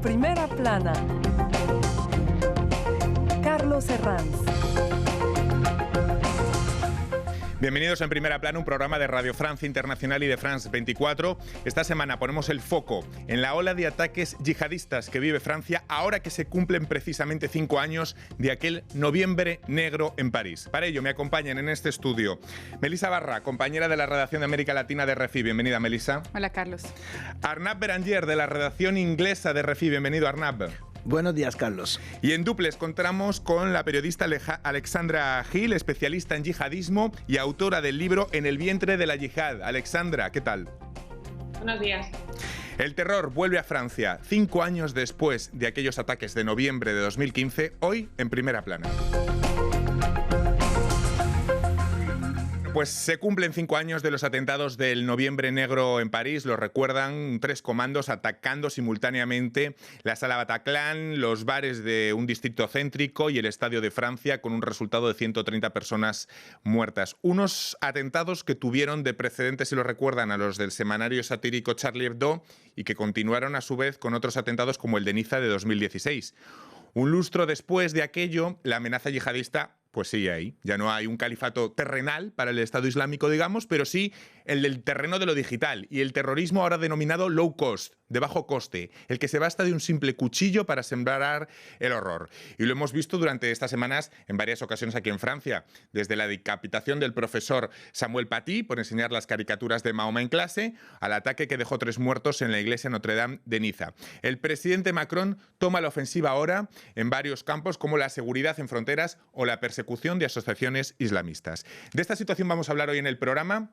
Primera Plana. Carlos Herranz. Bienvenidos en Primera Plana, un programa de Radio Francia Internacional y de France 24. Esta semana ponemos el foco en la ola de ataques yihadistas que vive Francia ahora que se cumplen precisamente 5 años de aquel noviembre negro en París. Para ello me acompañan en este estudio Melissa Barra, compañera de la redacción de América Latina de RFI. Bienvenida, Melissa. Hola, Carlos. Arnab Berenguer, de la redacción inglesa de RFI. Bienvenido, Arnab. Buenos días, Carlos. Y en duples contamos con la periodista Alexandra Gil, especialista en yihadismo y autora del libro En el vientre de la yihad. Alexandra, ¿qué tal? Buenos días. El terror vuelve a Francia 5 años después de aquellos ataques de noviembre de 2015, hoy en Primera Plana. Pues se cumplen 5 años de los atentados del Noviembre Negro en París. Lo recuerdan 3 comandos atacando simultáneamente la Sala Bataclan, los bares de un distrito céntrico y el Estadio de Francia, con un resultado de 130 personas muertas. Unos atentados que tuvieron de precedentes, si lo recuerdan, a los del semanario satírico Charlie Hebdo y que continuaron a su vez con otros atentados como el de Niza de 2016. Un lustro después de aquello, la amenaza yihadista pues sigue ahí. Ya no hay un califato terrenal para el Estado Islámico, digamos, pero sí el del terreno de lo digital y el terrorismo ahora denominado low cost, de bajo coste, el que se basta de un simple cuchillo para sembrar el horror. Y lo hemos visto durante estas semanas en varias ocasiones aquí en Francia, desde la decapitación del profesor Samuel Paty por enseñar las caricaturas de Mahoma en clase, al ataque que dejó 3 muertos en la iglesia Notre Dame de Niza. El presidente Macron toma la ofensiva ahora en varios campos como la seguridad en fronteras o la persecución de asociaciones islamistas. De esta situación vamos a hablar hoy en el programa,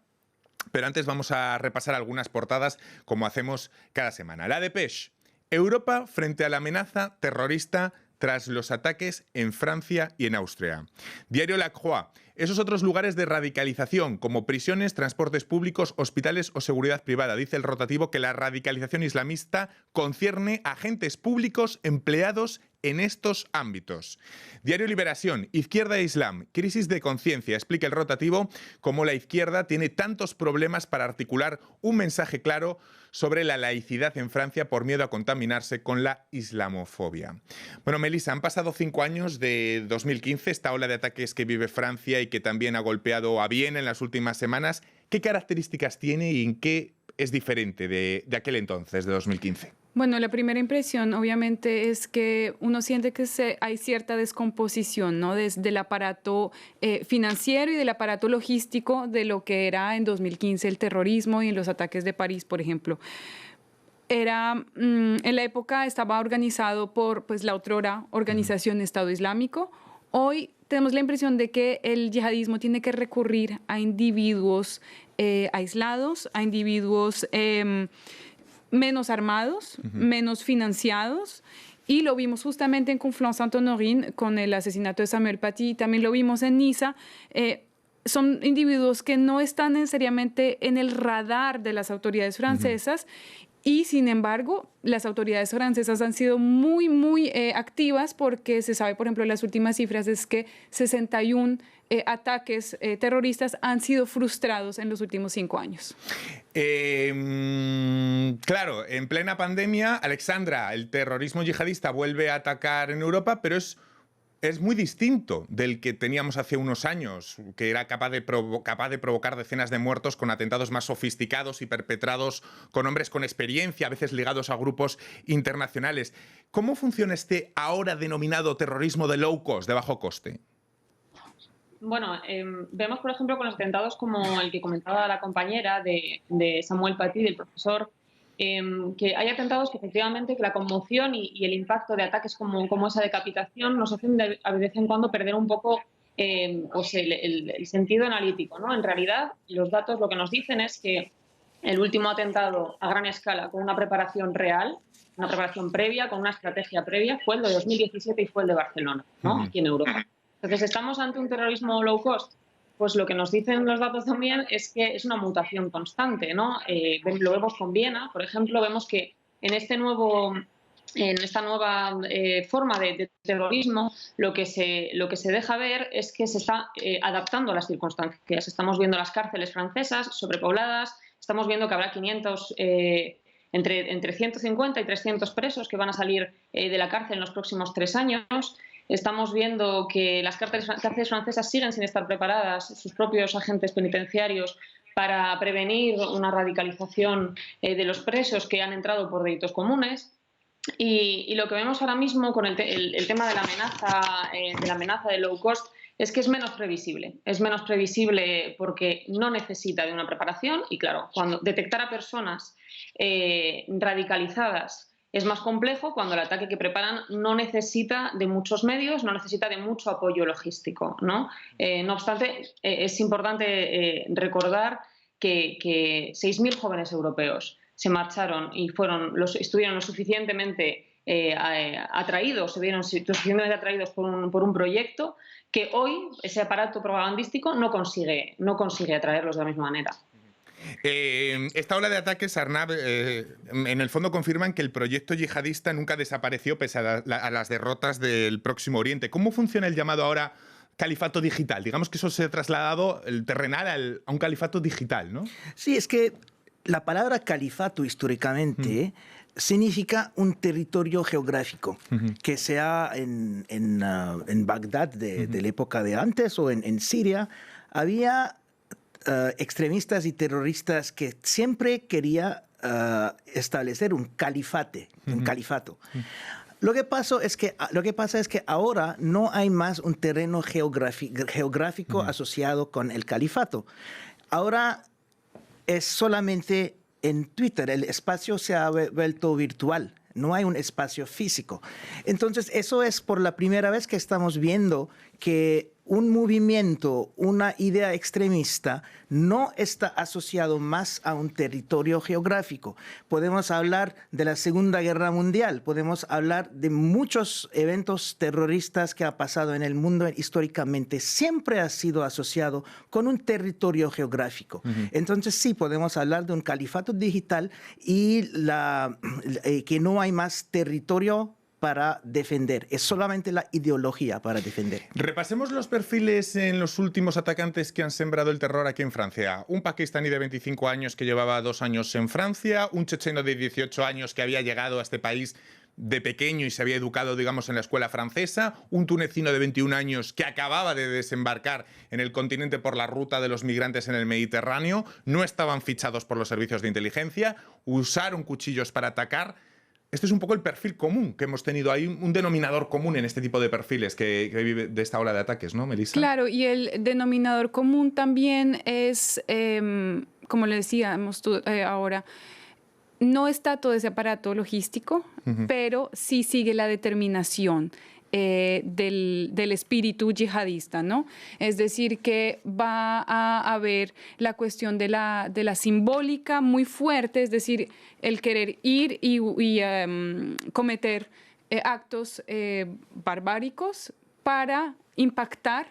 pero antes vamos a repasar algunas portadas como hacemos cada semana. La Dépêche: Europa frente a la amenaza terrorista tras los ataques en Francia y en Austria. Diario La Croix: esos otros lugares de radicalización como prisiones, transportes públicos, hospitales o seguridad privada. Dice el rotativo que la radicalización islamista concierne a agentes públicos empleados en estos ámbitos. Diario Liberación: Izquierda e Islam, crisis de conciencia. Explica el rotativo cómo la izquierda tiene tantos problemas para articular un mensaje claro sobre la laicidad en Francia por miedo a contaminarse con la islamofobia. Bueno, Melissa, han pasado 5 años de 2015, esta ola de ataques que vive Francia y que también ha golpeado a Viena en las últimas semanas. ¿Qué características tiene y en qué es diferente de aquel entonces, de 2015? Bueno, la primera impresión obviamente es que uno siente que hay cierta descomposición, ¿no? Desde el aparato financiero y del aparato logístico de lo que era en 2015 el terrorismo y en los ataques de París, por ejemplo. En la época estaba organizado por la otrora Organización Estado Islámico. Hoy tenemos la impresión de que el yihadismo tiene que recurrir a individuos aislados, a individuos menos armados, menos financiados, y lo vimos justamente en Conflans-Sainte-Honorine con el asesinato de Samuel Paty, también lo vimos en Niza. Son individuos que no están necesariamente en el radar de las autoridades francesas, y sin embargo, las autoridades francesas han sido muy, muy activas porque se sabe, por ejemplo, las últimas cifras es que 61 ataques terroristas han sido frustrados en los últimos 5 años. Claro, en plena pandemia, Alexandra, el terrorismo yihadista vuelve a atacar en Europa, pero es muy distinto del que teníamos hace unos años, que era capaz de provocar decenas de muertos con atentados más sofisticados y perpetrados con hombres con experiencia, a veces ligados a grupos internacionales. ¿Cómo funciona este ahora denominado terrorismo de low cost, de bajo coste? Bueno, vemos, por ejemplo, con los atentados como el que comentaba la compañera de Samuel Paty, del profesor, que hay atentados que efectivamente que la conmoción y el impacto de ataques como esa decapitación nos hacen de vez en cuando perder un poco el sentido analítico, ¿no? En realidad, los datos lo que nos dicen es que el último atentado a gran escala con una preparación real, una preparación previa, con una estrategia previa, fue el de 2017 y fue el de Barcelona, ¿no? Aquí en Europa. Entonces, ¿estamos ante un terrorismo low cost? Pues lo que nos dicen los datos también es que es una mutación constante, ¿no? Lo vemos con Viena, por ejemplo, vemos que en esta nueva forma de terrorismo, lo que se deja ver es que se está adaptando a las circunstancias. Estamos viendo las cárceles francesas sobrepobladas, estamos viendo que habrá 500 entre 150 y 300 presos que van a salir de la cárcel en los próximos 3 años. Estamos viendo que las cárceles francesas siguen sin estar preparadas, sus propios agentes penitenciarios, para prevenir una radicalización de los presos que han entrado por delitos comunes. Y lo que vemos ahora mismo con el tema de la amenaza de low cost es que es menos previsible. Es menos previsible porque no necesita de una preparación y, claro, cuando detectar a personas radicalizadas es más complejo cuando el ataque que preparan no necesita de muchos medios, no necesita de mucho apoyo logístico, ¿no? No obstante, es importante recordar que 6.000 jóvenes europeos se marcharon y estuvieron lo suficientemente atraídos, se vieron lo suficientemente atraídos por un proyecto que hoy ese aparato propagandístico no consigue atraerlos de la misma manera. Esta ola de ataques, Arnab, en el fondo confirman que el proyecto yihadista nunca desapareció pese a las derrotas del Próximo Oriente. ¿Cómo funciona el llamado ahora califato digital? Digamos que eso se ha trasladado el terrenal a un califato digital, ¿no? Sí, es que la palabra califato históricamente significa un territorio geográfico, que sea en Bagdad de la época de antes o en Siria, había extremistas y terroristas que siempre quería establecer un califato. Lo que pasa es que ahora no hay más un terreno geográfico asociado con el califato. Ahora es solamente en Twitter, el espacio se ha vuelto virtual. No hay un espacio físico. Entonces, eso es por la primera vez que estamos viendo que un movimiento, una idea extremista, no está asociado más a un territorio geográfico. Podemos hablar de la Segunda Guerra Mundial, podemos hablar de muchos eventos terroristas que ha pasado en el mundo históricamente. Siempre ha sido asociado con un territorio geográfico. Entonces, sí, podemos hablar de un califato digital y que no hay más territorio para defender, es solamente la ideología para defender. Repasemos los perfiles en los últimos atacantes que han sembrado el terror aquí en Francia. Un pakistaní de 25 años que llevaba 2 años en Francia, un checheno de 18 años que había llegado a este país de pequeño y se había educado, digamos, en la escuela francesa, un tunecino de 21 años que acababa de desembarcar en el continente por la ruta de los migrantes en el Mediterráneo, no estaban fichados por los servicios de inteligencia, usaron cuchillos para atacar. Este es un poco el perfil común que hemos tenido. Hay un denominador común en este tipo de perfiles que vive de esta ola de ataques, ¿no, Melissa? Claro, y el denominador común también es, como le decíamos ahora, no está todo ese aparato logístico, pero sí sigue la determinación del espíritu yihadista, ¿no? Es decir, que va a haber la cuestión de la simbólica muy fuerte, es decir, el querer ir y cometer actos barbáricos para impactar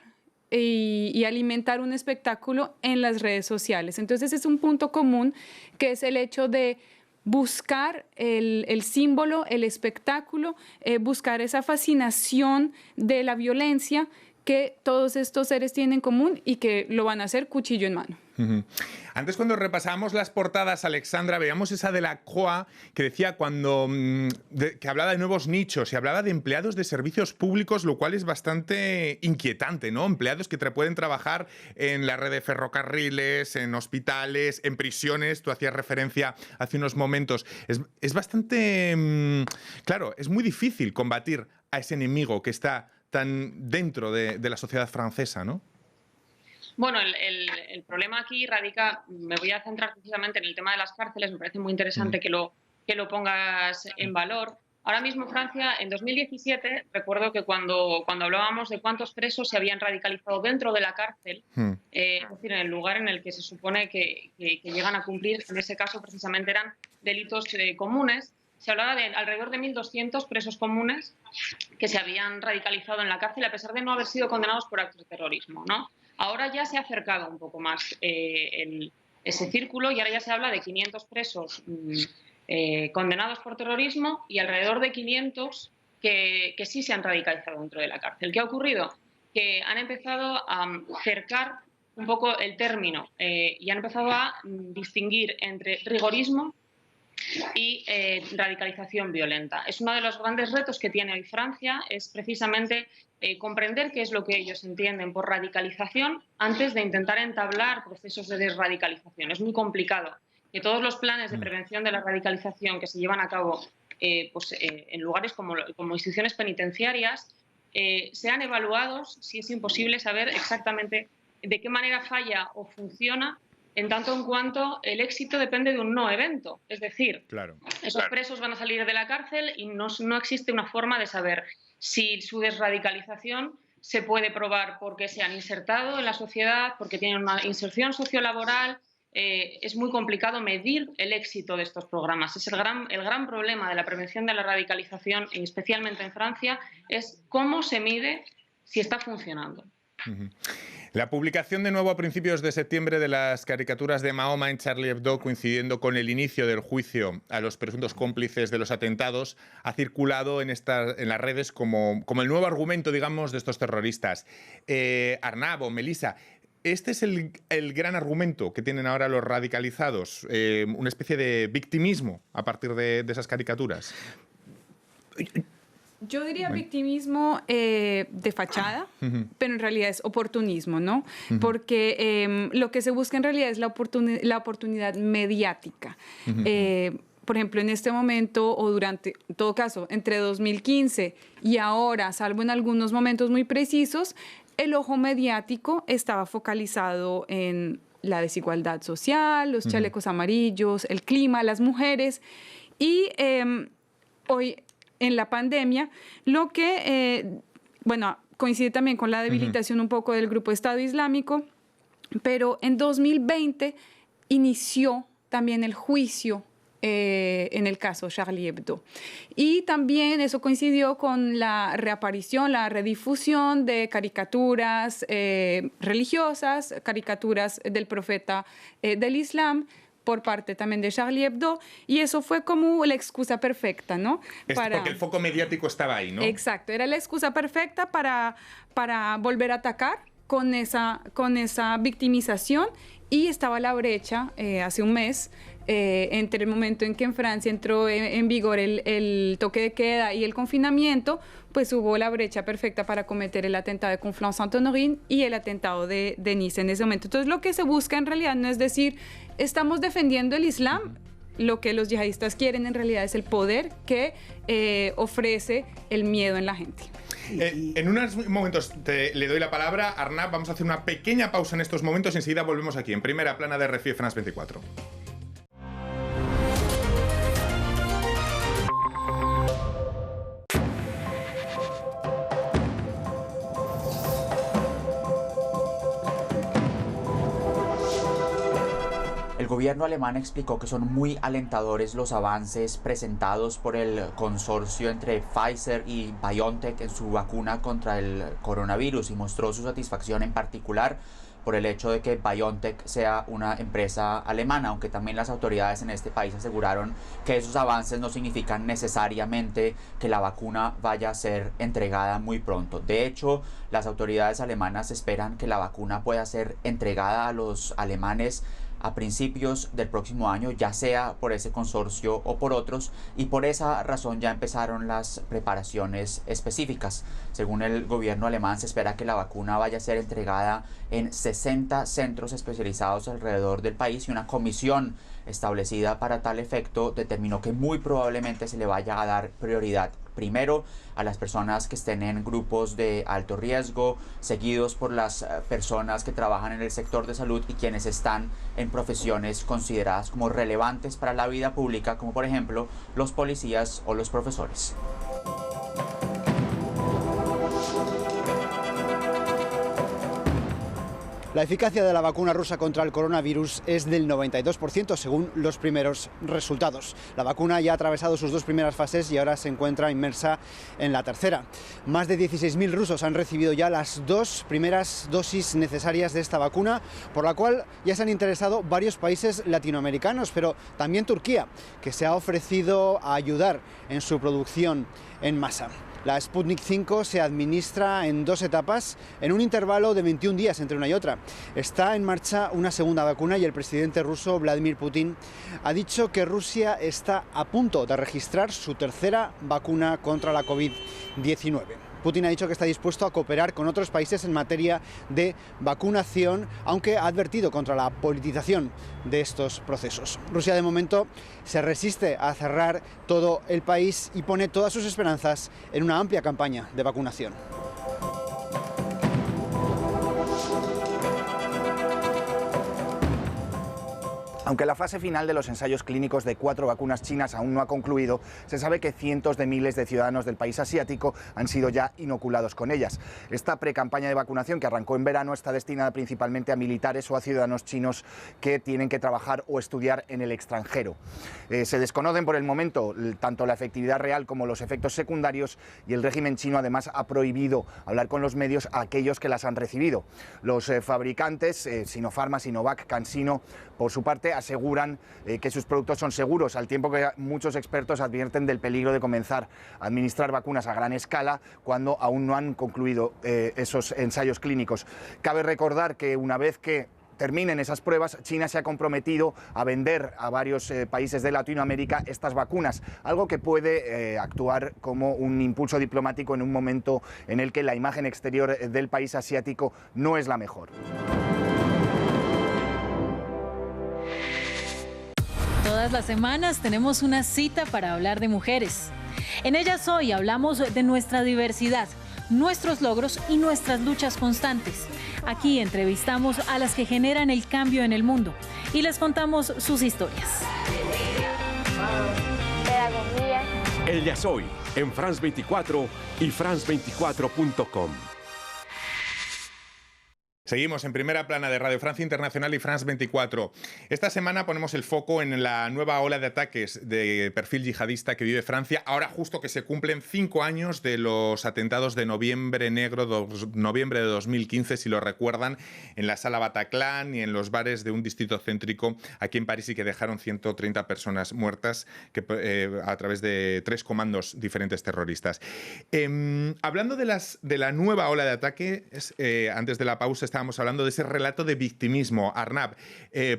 y alimentar un espectáculo en las redes sociales. Entonces es un punto común que es el hecho de buscar el símbolo, el espectáculo, buscar esa fascinación de la violencia que todos estos seres tienen en común y que lo van a hacer cuchillo en mano. Antes, cuando repasábamos las portadas, Alexandra, veíamos esa de la COA que decía que hablaba de nuevos nichos y hablaba de empleados de servicios públicos, lo cual es bastante inquietante, ¿no? Empleados que pueden trabajar en la red de ferrocarriles, en hospitales, en prisiones. Tú hacías referencia hace unos momentos. Es bastante... claro, es muy difícil combatir a ese enemigo que está tan dentro de la sociedad francesa, ¿no? Bueno, el problema aquí radica, me voy a centrar precisamente en el tema de las cárceles, me parece muy interesante que lo pongas en valor. Ahora mismo Francia, en 2017, recuerdo que cuando hablábamos de cuántos presos se habían radicalizado dentro de la cárcel, es decir, en el lugar en el que se supone que llegan a cumplir, en ese caso precisamente eran delitos comunes, se hablaba de alrededor de 1.200 presos comunes que se habían radicalizado en la cárcel a pesar de no haber sido condenados por actos de terrorismo, ¿no? Ahora ya se ha acercado un poco más ese círculo y ahora ya se habla de 500 presos condenados por terrorismo y alrededor de 500 que sí se han radicalizado dentro de la cárcel. ¿Qué ha ocurrido? Que han empezado a cercar un poco el término y han empezado a distinguir entre rigorismo y radicalización violenta. Es uno de los grandes retos que tiene hoy Francia, es precisamente comprender qué es lo que ellos entienden por radicalización antes de intentar entablar procesos de desradicalización. Es muy complicado que todos los planes de prevención de la radicalización que se llevan a cabo en lugares como instituciones penitenciarias sean evaluados si es imposible saber exactamente de qué manera falla o funciona, en tanto en cuanto el éxito depende de un no evento. Es decir, esos presos van a salir de la cárcel y no existe una forma de saber si su desradicalización se puede probar porque se han insertado en la sociedad, porque tienen una inserción sociolaboral. Es muy complicado medir el éxito de estos programas. Es el gran problema de la prevención de la radicalización, y especialmente en Francia, es cómo se mide si está funcionando. La publicación de nuevo a principios de septiembre de las caricaturas de Mahoma en Charlie Hebdo, coincidiendo con el inicio del juicio a los presuntos cómplices de los atentados, ha circulado en las redes como el nuevo argumento, digamos, de estos terroristas. Arnab o Melissa, ¿este es el gran argumento que tienen ahora los radicalizados? ¿Una especie de victimismo a partir de esas caricaturas? Yo diría victimismo de fachada, pero en realidad es oportunismo, ¿no? Porque lo que se busca en realidad es la oportunidad mediática. Por ejemplo, en este momento o durante, en todo caso, entre 2015 y ahora, salvo en algunos momentos muy precisos, el ojo mediático estaba focalizado en la desigualdad social, los chalecos amarillos, el clima, las mujeres. Y hoy, en la pandemia, lo que, coincide también con la debilitación un poco del grupo Estado Islámico, pero en 2020 inició también el juicio en el caso Charlie Hebdo. Y también eso coincidió con la reaparición, la redifusión de caricaturas religiosas, caricaturas del profeta del Islam, por parte también de Charlie Hebdo, y eso fue como la excusa perfecta, ¿no? Porque el foco mediático estaba ahí, ¿no? Exacto, era la excusa perfecta para volver a atacar con esa victimización, y estaba la brecha hace un mes entre el momento en que en Francia entró en vigor el toque de queda y el confinamiento, pues hubo la brecha perfecta para cometer el atentado de Conflans-Sainte-Honorine y el atentado de Nice en ese momento. Entonces, lo que se busca en realidad no es decir, estamos defendiendo el Islam. Lo que los yihadistas quieren en realidad es el poder que ofrece el miedo en la gente. En unos momentos le doy la palabra. Arnab, vamos a hacer una pequeña pausa en estos momentos y enseguida volvemos aquí, en Primera Plana de RFI France 24. El gobierno alemán explicó que son muy alentadores los avances presentados por el consorcio entre Pfizer y BioNTech en su vacuna contra el coronavirus, y mostró su satisfacción en particular por el hecho de que BioNTech sea una empresa alemana, aunque también las autoridades en este país aseguraron que esos avances no significan necesariamente que la vacuna vaya a ser entregada muy pronto. De hecho, las autoridades alemanas esperan que la vacuna pueda ser entregada a los alemanes a principios del próximo año, ya sea por ese consorcio o por otros, y por esa razón ya empezaron las preparaciones específicas. Según el gobierno alemán, se espera que la vacuna vaya a ser entregada en 60 centros especializados alrededor del país, y una comisión establecida para tal efecto determinó que muy probablemente se le vaya a dar prioridad primero a las personas que estén en grupos de alto riesgo, seguidos por las personas que trabajan en el sector de salud y quienes están en profesiones consideradas como relevantes para la vida pública, como por ejemplo los policías o los profesores. La eficacia de la vacuna rusa contra el coronavirus es del 92% según los primeros resultados. La vacuna ya ha atravesado sus 2 primeras fases y ahora se encuentra inmersa en la tercera. Más de 16.000 rusos han recibido ya las 2 primeras dosis necesarias de esta vacuna, por la cual ya se han interesado varios países latinoamericanos, pero también Turquía, que se ha ofrecido a ayudar en su producción en masa. La Sputnik 5 se administra en 2 etapas en un intervalo de 21 días entre una y otra. Está en marcha una segunda vacuna y el presidente ruso Vladimir Putin ha dicho que Rusia está a punto de registrar su tercera vacuna contra la COVID-19. Putin ha dicho que está dispuesto a cooperar con otros países en materia de vacunación, aunque ha advertido contra la politización de estos procesos. Rusia, de momento, se resiste a cerrar todo el país y pone todas sus esperanzas en una amplia campaña de vacunación. Aunque la fase final de los ensayos clínicos de 4 vacunas chinas aún no ha concluido, se sabe que cientos de miles de ciudadanos del país asiático han sido ya inoculados con ellas. Esta precampaña de vacunación, que arrancó en verano, está destinada principalmente a militares o a ciudadanos chinos que tienen que trabajar o estudiar en el extranjero. Se desconocen por el momento tanto la efectividad real como los efectos secundarios, y el régimen chino además ha prohibido hablar con los medios a aquellos que las han recibido. Los fabricantes, Sinopharma, Sinovac, CanSino, por su parte, aseguran que sus productos son seguros, al tiempo que muchos expertos advierten del peligro de comenzar a administrar vacunas a gran escala cuando aún no han concluido esos ensayos clínicos. Cabe recordar que una vez que terminen esas pruebas, China se ha comprometido a vender a varios países de Latinoamérica estas vacunas, algo que puede actuar como un impulso diplomático en un momento en el que la imagen exterior del país asiático no es la mejor. Todas las semanas tenemos una cita para hablar de mujeres. En Ellas Hoy hablamos de nuestra diversidad, nuestros logros y nuestras luchas constantes. Aquí entrevistamos a las que generan el cambio en el mundo y les contamos sus historias. Ellas Hoy en France 24 y France24.com. Seguimos en primera plana de Radio Francia Internacional y France 24. Esta semana ponemos el foco en la nueva ola de ataques de perfil yihadista que vive Francia, ahora justo que se cumplen 5 años de los atentados de Noviembre Negro, noviembre de 2015, si lo recuerdan, en la Sala Bataclan y en los bares de un distrito céntrico aquí en París, y que dejaron 130 personas muertas a través de 3 comandos diferentes terroristas. Hablando de la nueva ola de ataques, antes de la pausa estábamos hablando de ese relato de victimismo, Arnab,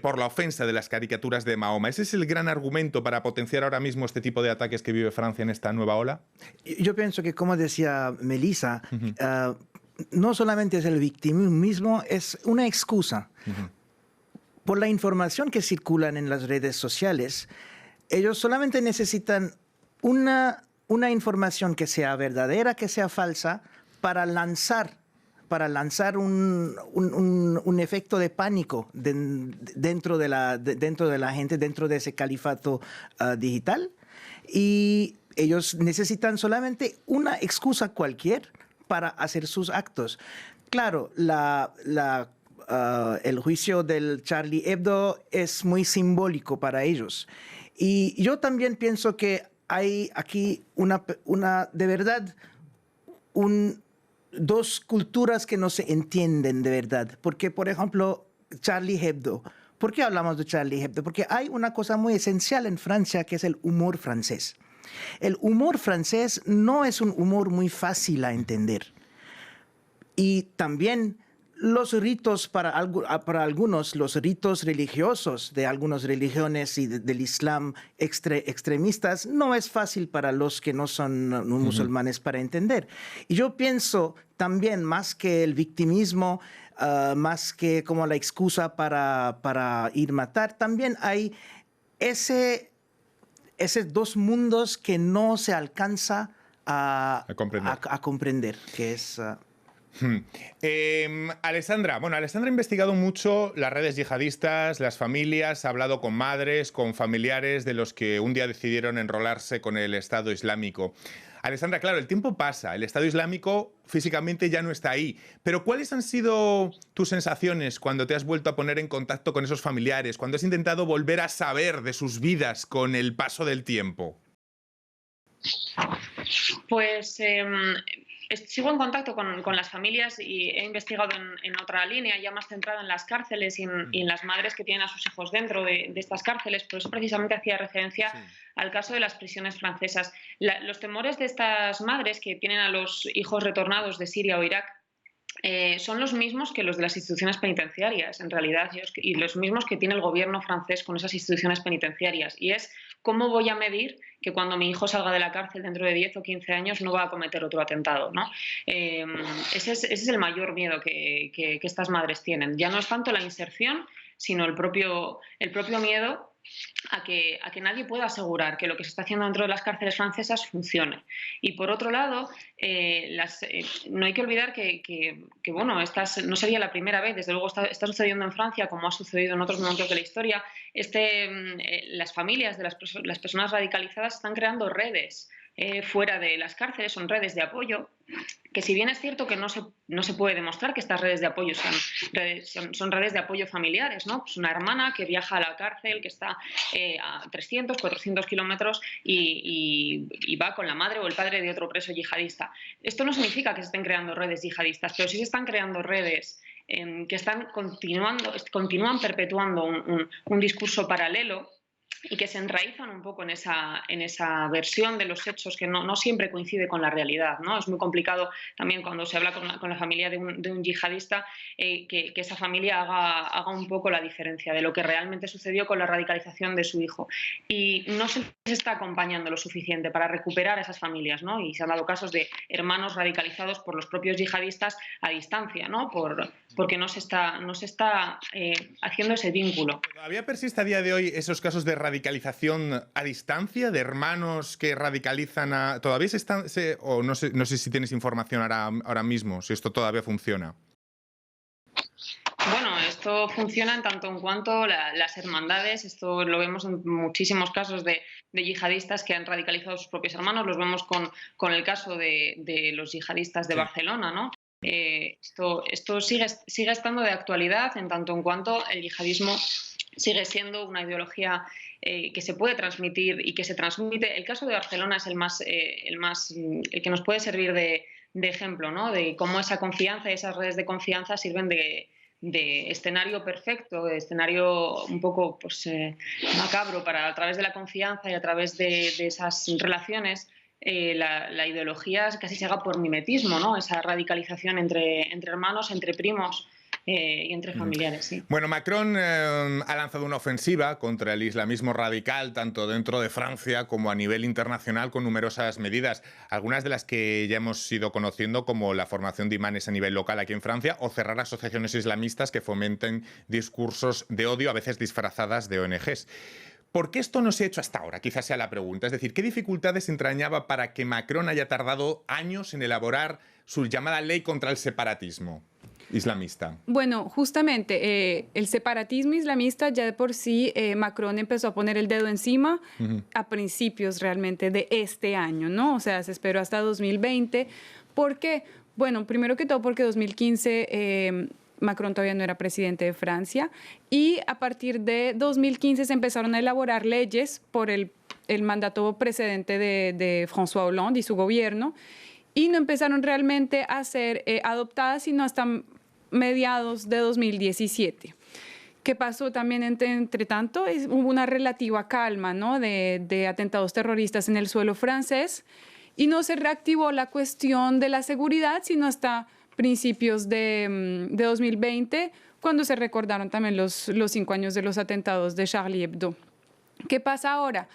por la ofensa de las caricaturas de Mahoma. ¿Ese es el gran argumento para potenciar ahora mismo este tipo de ataques que vive Francia en esta nueva ola? Yo pienso que, como decía Melissa, no solamente es el victimismo, es una excusa. Por la información que circulan en las redes sociales, ellos solamente necesitan una información que sea verdadera, que sea falsa, para lanzar un efecto de pánico dentro de la gente, dentro de ese califato digital. Y ellos necesitan solamente una excusa cualquier para hacer sus actos. Claro, el juicio del Charlie Hebdo es muy simbólico para ellos. Y yo también pienso que hay aquí de verdad, dos culturas que no se entienden de verdad. Porque, por ejemplo, Charlie Hebdo. ¿Por qué hablamos de Charlie Hebdo? Porque hay una cosa muy esencial en Francia, que es el humor francés. El humor francés no es un humor muy fácil a entender. Y también los ritos para algunos, los ritos religiosos de algunas religiones y del Islam extremistas, no es fácil para los que no son musulmanes para entender. Y yo pienso también, más que el victimismo, más que como la excusa para ir a matar, también hay esos dos mundos que no se alcanza a comprender, que es... Alessandra ha investigado mucho las redes yihadistas, las familias, ha hablado con madres, con familiares de los que un día decidieron enrolarse con el Estado Islámico. Alessandra, claro, el tiempo pasa, el Estado Islámico físicamente ya no está ahí, pero ¿cuáles han sido tus sensaciones cuando te has vuelto a poner en contacto con esos familiares, cuando has intentado volver a saber de sus vidas con el paso del tiempo? Pues sigo en contacto con las familias y he investigado en otra línea, ya más centrada en las cárceles y en las madres que tienen a sus hijos dentro de estas cárceles. Por eso precisamente hacía referencia al caso de las prisiones francesas. Los temores de estas madres que tienen a los hijos retornados de Siria o Irak son los mismos que los de las instituciones penitenciarias, en realidad, y los mismos que tiene el gobierno francés con esas instituciones penitenciarias. Y es cómo voy a medir que cuando mi hijo salga de la cárcel dentro de 10 o 15 años no va a cometer otro atentado, ¿no? Ese es el mayor miedo que estas madres tienen. Ya no es tanto la inserción, sino el propio miedo a que nadie pueda asegurar que lo que se está haciendo dentro de las cárceles francesas funcione. Y por otro lado, no hay que olvidar que bueno, no sería la primera vez, desde luego está sucediendo en Francia, como ha sucedido en otros momentos de la historia. Las familias de las personas radicalizadas están creando redes fuera de las cárceles, son redes de apoyo, que si bien es cierto que no se puede demostrar que estas redes de apoyo son redes de apoyo familiares, ¿no? Pues una hermana que viaja a la cárcel, que está a 300, 400 kilómetros y va con la madre o el padre de otro preso yihadista. Esto no significa que se estén creando redes yihadistas, pero sí se están creando redes que continúan perpetuando un discurso paralelo y que se enraizan un poco en esa versión de los hechos que no siempre coincide con la realidad, ¿no? Es muy complicado también cuando se habla con la familia de un yihadista que esa familia haga un poco la diferencia de lo que realmente sucedió con la radicalización de su hijo. Y no se les está acompañando lo suficiente para recuperar a esas familias, ¿no? Y se han dado casos de hermanos radicalizados por los propios yihadistas a distancia, ¿no? Porque no se está haciendo ese vínculo. ¿Todavía persiste a día de hoy esos casos de radicalización a distancia, de hermanos que radicalizan a... ¿Todavía o no sé si tienes información ahora mismo, si esto todavía funciona? Bueno, esto funciona en tanto en cuanto las hermandades, esto lo vemos en muchísimos casos de yihadistas que han radicalizado a sus propios hermanos, los vemos con el caso de los yihadistas de Barcelona, ¿no? Esto sigue estando de actualidad en tanto en cuanto el yihadismo sigue siendo una ideología que se puede transmitir y que se transmite. El caso de Barcelona es el que nos puede servir de ejemplo, ¿no? De cómo esa confianza y esas redes de confianza sirven de escenario perfecto, de escenario un poco macabro para, a través de la confianza y a través de esas relaciones, la ideología casi se haga por mimetismo, ¿no? Esa radicalización entre hermanos, entre primos y entre familiares. Sí. Bueno, Macron ha lanzado una ofensiva contra el islamismo radical, tanto dentro de Francia como a nivel internacional, con numerosas medidas, algunas de las que ya hemos ido conociendo, como la formación de imanes a nivel local aquí en Francia, o cerrar asociaciones islamistas que fomenten discursos de odio, a veces disfrazadas de ONGs. ¿Por qué esto no se ha hecho hasta ahora? Quizás sea la pregunta. Es decir, ¿qué dificultades entrañaba para que Macron haya tardado años en elaborar su llamada ley contra el separatismo islamista? Bueno, justamente el separatismo islamista ya de por sí Macron empezó a poner el dedo encima a principios realmente de este año, ¿no? O sea, se esperó hasta 2020. ¿Por qué? Bueno, primero que todo porque 2015 Macron todavía no era presidente de Francia y a partir de 2015 se empezaron a elaborar leyes por el mandato precedente de François Hollande y su gobierno y no empezaron realmente a ser adoptadas sino hasta mediados de 2017. ¿Qué pasó también entre tanto? Hubo una relativa calma, ¿no? de atentados terroristas en el suelo francés y no se reactivó la cuestión de la seguridad sino hasta principios de 2020, cuando se recordaron también los 5 años de los atentados de Charlie Hebdo. ¿Qué pasa ahora?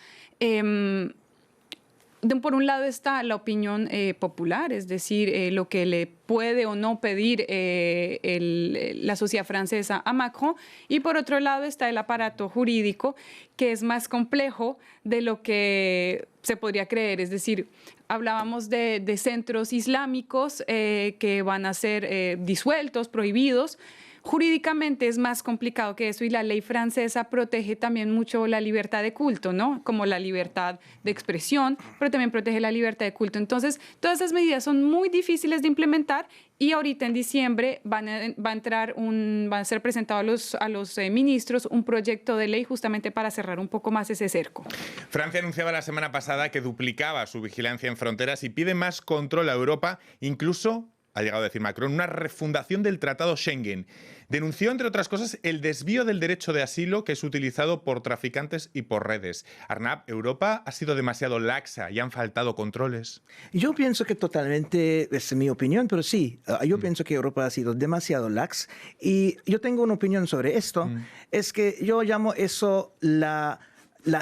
Por un lado está la opinión popular, es decir, lo que le puede o no pedir la sociedad francesa a Macron, y por otro lado está el aparato jurídico, que es más complejo de lo que se podría creer. Es decir, hablábamos de centros islámicos que van a ser disueltos, prohibidos. Jurídicamente es más complicado que eso y la ley francesa protege también mucho la libertad de culto, ¿no? Como la libertad de expresión, pero también protege la libertad de culto. Entonces, todas esas medidas son muy difíciles de implementar y ahorita en diciembre van a ser presentados a los ministros un proyecto de ley justamente para cerrar un poco más ese cerco. Francia anunciaba la semana pasada que duplicaba su vigilancia en fronteras y pide más control a Europa, incluso ha llegado a decir Macron, una refundación del Tratado Schengen. Denunció, entre otras cosas, el desvío del derecho de asilo que es utilizado por traficantes y por redes. Arnab, ¿Europa ha sido demasiado laxa y han faltado controles? Yo pienso que totalmente, es mi opinión, pero sí, yo pienso que Europa ha sido demasiado lax. Y yo tengo una opinión sobre esto, es que yo llamo eso la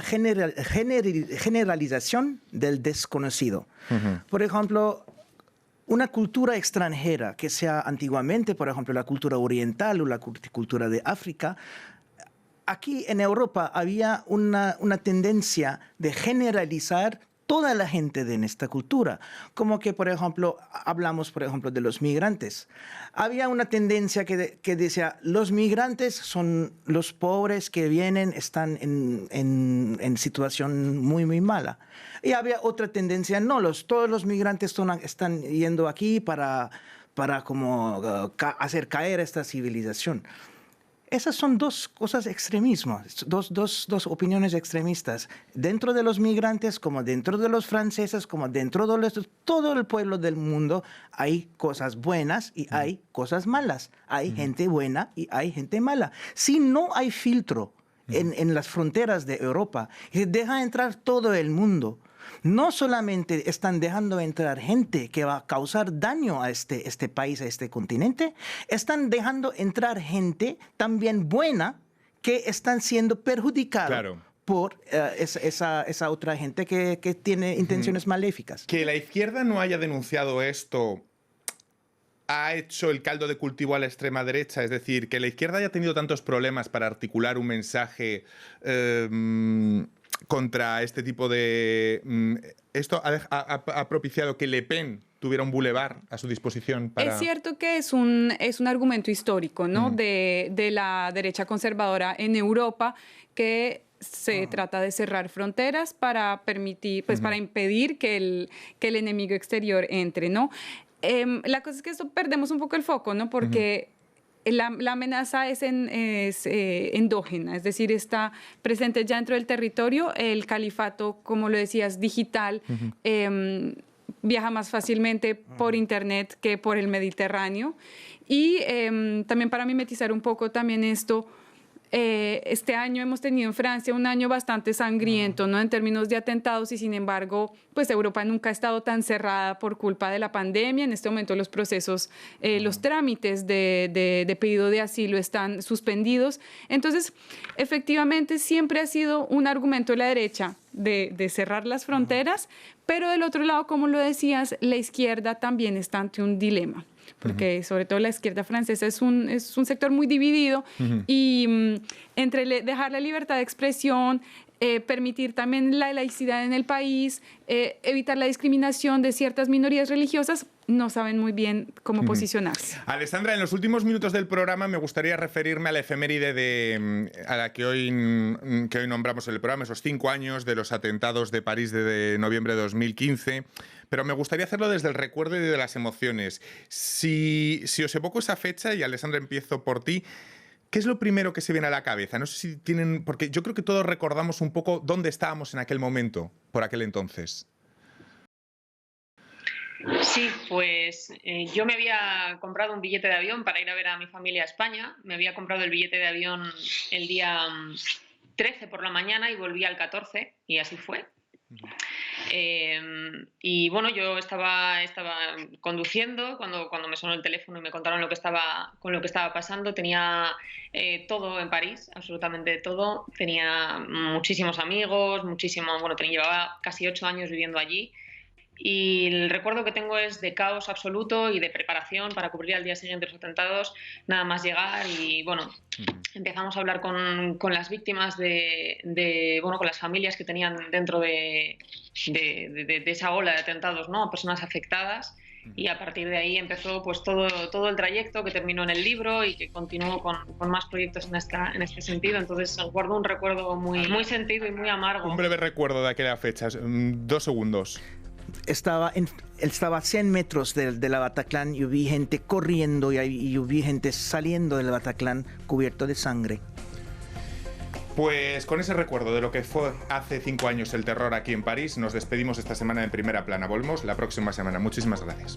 generalización del desconocido. Por ejemplo, una cultura extranjera que sea antiguamente, por ejemplo, la cultura oriental o la cultura de África, aquí en Europa había una tendencia de generalizar toda la gente de esta cultura. Como que, por ejemplo, hablamos, por ejemplo, de los migrantes. Había una tendencia que decía, los migrantes son los pobres que vienen, están en situación muy, muy mala. Y había otra tendencia, no, todos los migrantes están yendo aquí para como hacer caer esta civilización. Esas son dos cosas extremismos, dos opiniones extremistas. Dentro de los migrantes, como dentro de los franceses, como dentro de todo el pueblo del mundo, hay cosas buenas y hay cosas malas. Hay gente buena y hay gente mala. Si no hay filtro en las fronteras de Europa, y deja entrar todo el mundo, no solamente están dejando entrar gente que va a causar daño a este país, a este continente, están dejando entrar gente también buena que están siendo perjudicados por esa otra gente que tiene intenciones maléficas. Que la izquierda no haya denunciado esto ha hecho el caldo de cultivo a la extrema derecha, es decir, que la izquierda haya tenido tantos problemas para articular un mensaje contra este tipo de... Esto ha propiciado que Le Pen tuviera un bulevar a su disposición para... Es cierto que es un argumento histórico, ¿no? De la derecha conservadora en Europa, que se trata de cerrar fronteras para permitir, pues para impedir que el enemigo exterior entre, ¿no? La cosa es que esto perdemos un poco el foco, ¿no? Porque la amenaza es endógena, es decir, está presente ya dentro del territorio. El califato, como lo decías, digital, viaja más fácilmente por Internet que por el Mediterráneo. Y también para mimetizar un poco también esto, este año hemos tenido en Francia un año bastante sangriento, ¿no? En términos de atentados, y sin embargo, pues Europa nunca ha estado tan cerrada por culpa de la pandemia. En este momento los procesos, los trámites de pedido de asilo están suspendidos. Entonces, efectivamente, siempre ha sido un argumento de la derecha de cerrar las fronteras, pero del otro lado, como lo decías, la izquierda también está ante un dilema, porque sobre todo la izquierda francesa es un sector muy dividido y entre dejar la libertad de expresión, permitir también la laicidad en el país, evitar la discriminación de ciertas minorías religiosas, no saben muy bien cómo posicionarse. Alessandra, en los últimos minutos del programa me gustaría referirme a la efeméride a la que hoy nombramos en el programa, esos 5 años de los atentados de París de noviembre de 2015, pero me gustaría hacerlo desde el recuerdo y de las emociones. Si os evoco esa fecha, y Alessandra, empiezo por ti, ¿qué es lo primero que se viene a la cabeza? No sé si tienen... Porque yo creo que todos recordamos un poco dónde estábamos en aquel momento, por aquel entonces. Sí, pues yo me había comprado un billete de avión para ir a ver a mi familia a España. Me había comprado el billete de avión el día 13 por la mañana y volví al 14, y así fue. Y bueno, yo estaba conduciendo cuando me sonó el teléfono y me contaron lo que estaba pasando. Tenía todo en París, absolutamente todo. Tenía muchísimos amigos, llevaba casi 8 años viviendo allí. Y el recuerdo que tengo es de caos absoluto y de preparación para cubrir al día siguiente los atentados, nada más llegar. Y bueno, empezamos a hablar con las víctimas con las familias que tenían dentro de esa ola de atentados, ¿no? Personas afectadas. Y a partir de ahí empezó pues todo el trayecto que terminó en el libro y que continuó con más proyectos en este sentido. Entonces guardo un recuerdo muy sentido y muy amargo. Un breve recuerdo de aquella fecha, 2 segundos. Estaba a 100 metros de la Bataclan y vi gente corriendo y yo vi gente saliendo del Bataclan cubierto de sangre. Pues con ese recuerdo de lo que fue hace 5 años el terror aquí en París, nos despedimos esta semana en Primera Plana. Volvemos la próxima semana. Muchísimas gracias.